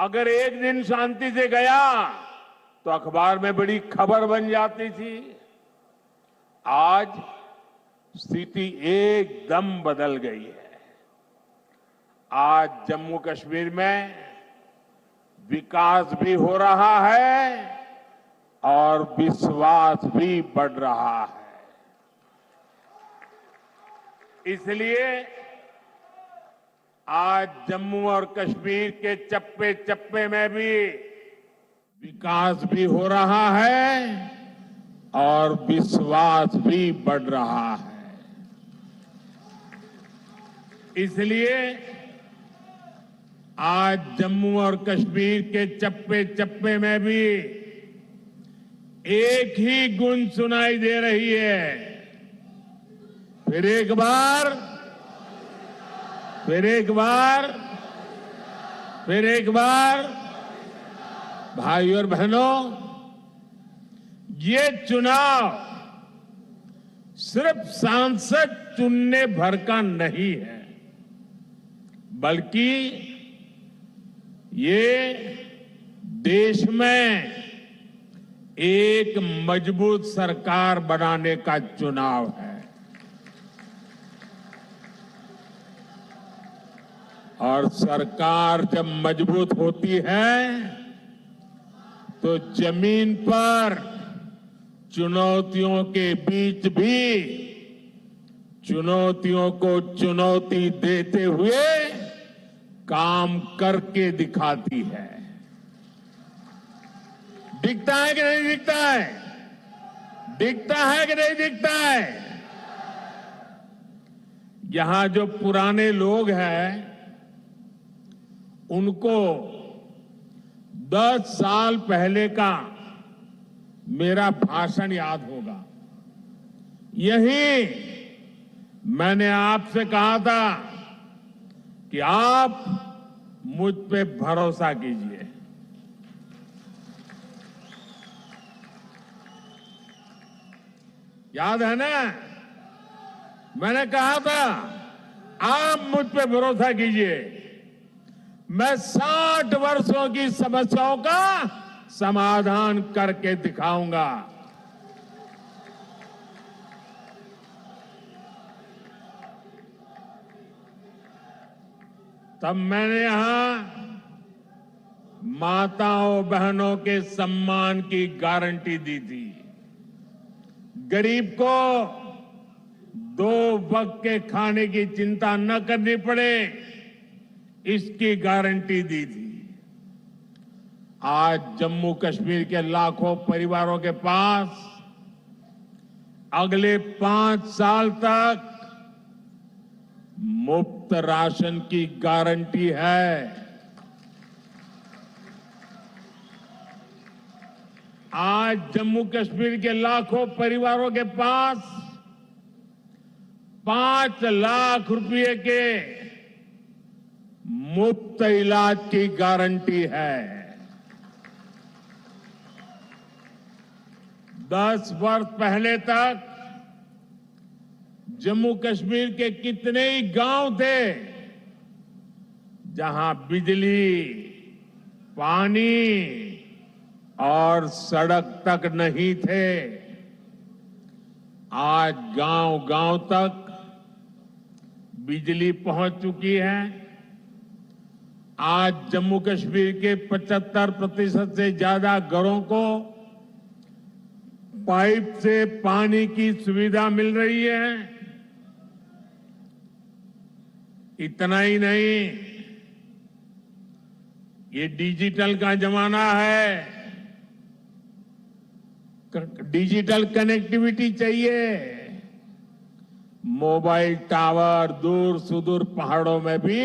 अगर एक दिन शांति से गया तो अखबार में बड़ी खबर बन जाती थी। आज स्थिति एकदम बदल गई है। आज जम्मू कश्मीर में विकास भी हो रहा है और विश्वास भी बढ़ रहा है। इसलिए आज जम्मू और कश्मीर के चप्पे चप्पे में भी विकास भी हो रहा है और विश्वास भी बढ़ रहा है। इसलिए आज जम्मू और कश्मीर के चप्पे चप्पे में भी एक ही गूंज सुनाई दे रही है। फिर एक बार, फिर एक बार, फिर एक बार, भाई और बहनों, ये चुनाव सिर्फ सांसद चुनने भर का नहीं है, बल्कि ये देश में एक मजबूत सरकार बनाने का चुनाव है। और सरकार जब मजबूत होती है तो जमीन पर चुनौतियों के बीच भी चुनौतियों को चुनौती देते हुए काम करके दिखाती है। दिखता है कि नहीं दिखता है? दिखता है कि नहीं दिखता है? यहां जो पुराने लोग हैं उनको 10 साल पहले का मेरा भाषण याद होगा। यही मैंने आपसे कहा था कि आप मुझ पे भरोसा कीजिए। याद है ना? मैंने कहा था आप मुझ पे भरोसा कीजिए, मैं 60 वर्षों की समस्याओं का समाधान करके दिखाऊंगा। तब मैंने यहां माताओं बहनों के सम्मान की गारंटी दी थी। गरीब को 2 वक्त के खाने की चिंता न करनी पड़े, इसकी गारंटी दी थी। आज जम्मू कश्मीर के लाखों परिवारों के पास अगले 5 साल तक मुफ्त राशन की गारंटी है। आज जम्मू कश्मीर के लाखों परिवारों के पास 5 लाख रुपए के मुफ्त इलाज की गारंटी है। 10 वर्ष पहले तक जम्मू कश्मीर के कितने ही गांव थे जहां बिजली, पानी और सड़क तक नहीं थे। आज गांव-गांव तक बिजली पहुंच चुकी है। आज जम्मू कश्मीर के 75% से ज्यादा घरों को पाइप से पानी की सुविधा मिल रही है। इतना ही नहीं, ये डिजिटल का जमाना है। डिजिटल कनेक्टिविटी चाहिए। मोबाइल टावर दूर सुदूर पहाड़ों में भी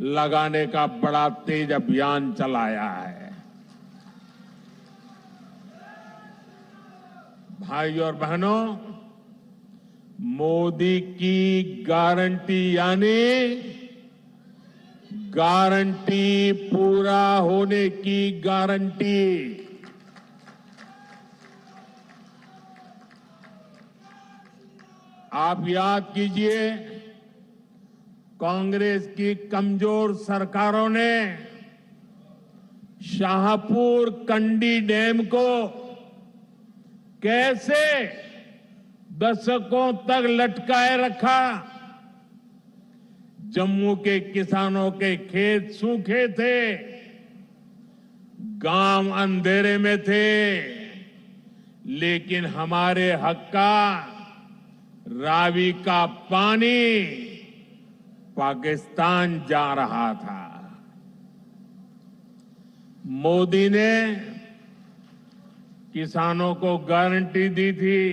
लगाने का बड़ा तेज अभियान चलाया है। भाई और बहनों, मोदी की गारंटी यानी गारंटी पूरा होने की गारंटी। आप याद कीजिए, कांग्रेस की कमजोर सरकारों ने शाहपुर कंडी डैम को कैसे दशकों तक लटकाए रखा। जम्मू के किसानों के खेत सूखे थे, गांव अंधेरे में थे, लेकिन हमारे हक का रावी का पानी पाकिस्तान जा रहा था। मोदी ने किसानों को गारंटी दी थी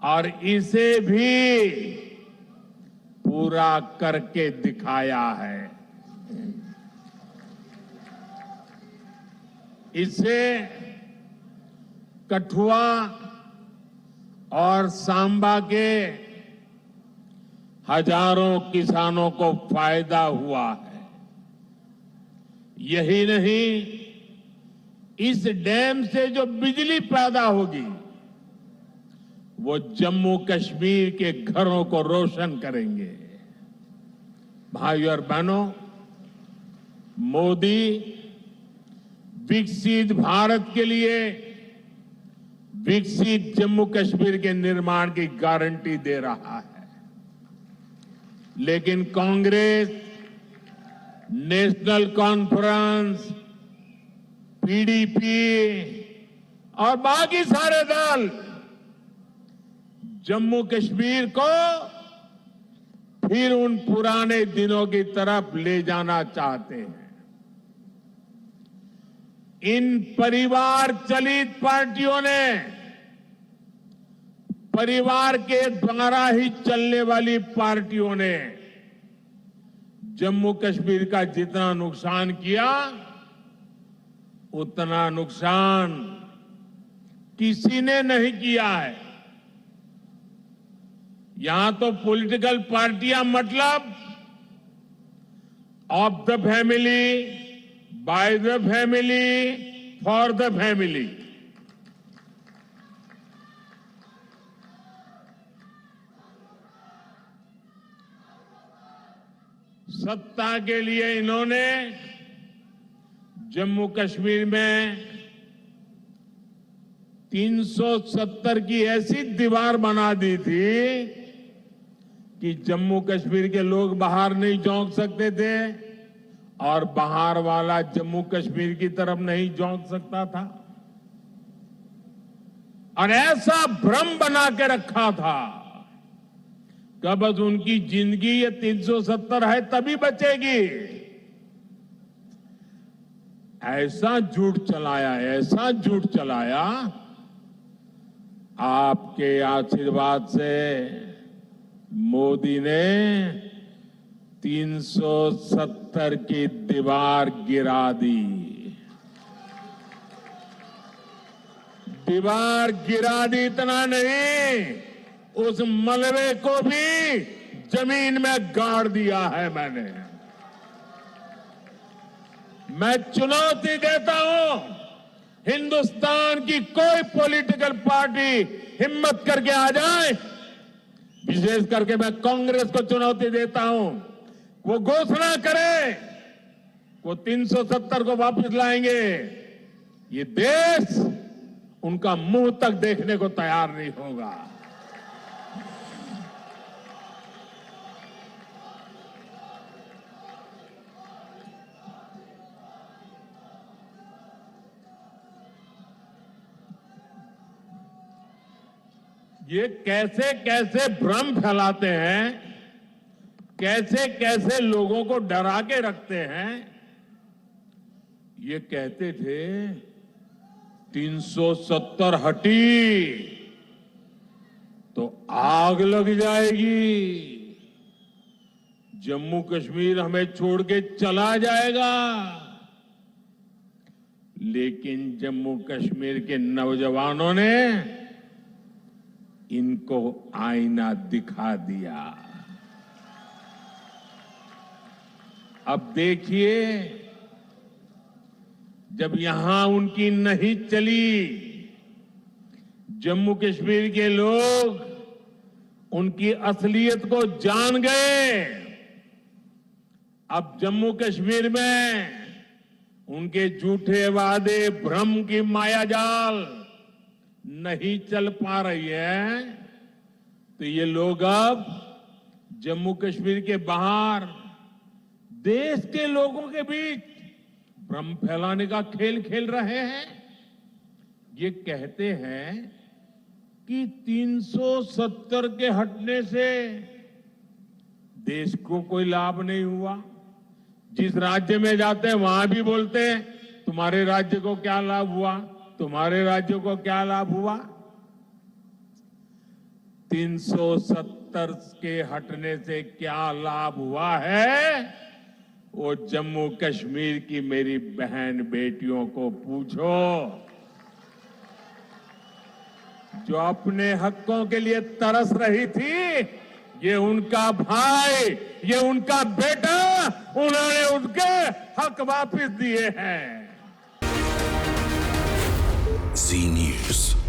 और इसे भी पूरा करके दिखाया है। इससे कठुआ और सांबा के हजारों किसानों को फायदा हुआ है। यही नहीं, इस डैम से जो बिजली पैदा होगी वो जम्मू कश्मीर के घरों को रोशन करेंगे। भाइयों और बहनों, मोदी विकसित भारत के लिए विकसित जम्मू कश्मीर के निर्माण की गारंटी दे रहा है, लेकिन कांग्रेस, नेशनल कॉन्फ्रेंस, पीडीपी और बाकी सारे दल जम्मू कश्मीर को फिर उन पुराने दिनों की तरफ ले जाना चाहते हैं। इन परिवार चलित पार्टियों ने, परिवार के द्वारा ही चलने वाली पार्टियों ने जम्मू कश्मीर का जितना नुकसान किया, उतना नुकसान किसी ने नहीं किया है। यहां तो पॉलिटिकल पार्टियां मतलब of the family, by the family, for the family. सत्ता के लिए इन्होंने जम्मू कश्मीर में 370 की ऐसी दीवार बना दी थी कि जम्मू कश्मीर के लोग बाहर नहीं झोंक सकते थे और बाहर वाला जम्मू कश्मीर की तरफ नहीं झोंक सकता था। और ऐसा भ्रम बना के रखा था कि बस उनकी जिंदगी ये 370 है तभी बचेगी। ऐसा झूठ चलाया, ऐसा झूठ चलाया। आपके आशीर्वाद से मोदी ने 370 की दीवार गिरा दी। दीवार गिरा दी, इतना नहीं, उस मलबे को भी जमीन में गाड़ दिया है मैंने। मैं चुनौती देता हूं, हिंदुस्तान की कोई पॉलिटिकल पार्टी हिम्मत करके आ जाए, विशेष करके मैं कांग्रेस को चुनौती देता हूं, वो घोषणा करे वो 370 को वापस लाएंगे, ये देश उनका मुंह तक देखने को तैयार नहीं होगा। ये कैसे कैसे भ्रम फैलाते हैं, कैसे कैसे लोगों को डरा के रखते हैं। ये कहते थे 370 हटी तो आग लग जाएगी, जम्मू कश्मीर हमें छोड़ के चला जाएगा। लेकिन जम्मू कश्मीर के नौजवानों ने इनको आईना दिखा दिया। अब देखिए, जब यहां उनकी नहीं चली, जम्मू कश्मीर के लोग उनकी असलियत को जान गए। अब जम्मू कश्मीर में उनके झूठे वादे, भ्रम की मायाजाल नहीं चल पा रही है, तो ये लोग अब जम्मू कश्मीर के बाहर देश के लोगों के बीच भ्रम फैलाने का खेल खेल रहे हैं। ये कहते हैं कि 370 के हटने से देश को कोई लाभ नहीं हुआ। जिस राज्य में जाते हैं वहां भी बोलते हैं तुम्हारे राज्य को क्या लाभ हुआ, तुम्हारे राज्य को क्या लाभ हुआ। 370 के हटने से क्या लाभ हुआ है वो जम्मू कश्मीर की मेरी बहन बेटियों को पूछो, जो अपने हकों के लिए तरस रही थी। ये उनका भाई, ये उनका बेटा, उन्होंने उनके हक वापस दिए हैं। जी न्यूज़।